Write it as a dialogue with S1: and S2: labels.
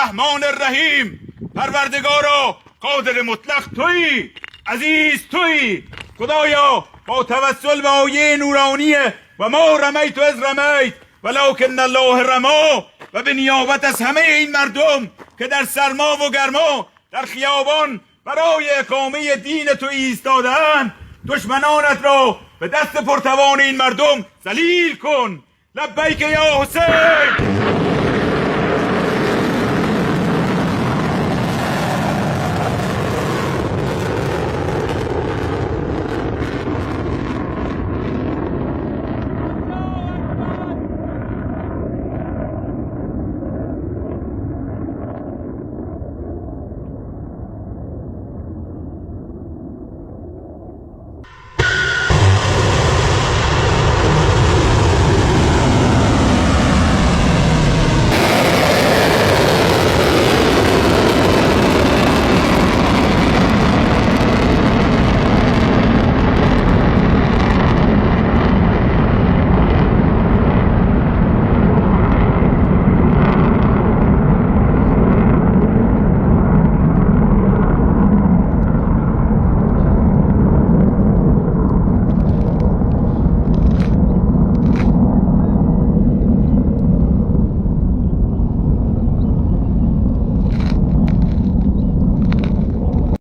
S1: الرحمن الرحیم. پروردگارا قادر مطلق تویی، عزیز تویی. خدایا با توسل به آیه نورانیه و ما رمیت از رمیت ولکن الله رما و به نیابت از همه این مردم که در سرما و گرما در خیابان برای اقامه دین تو ایستادند، دشمنانت را به دست پرتوان این مردم ذلیل کن. لبیک یا حسین.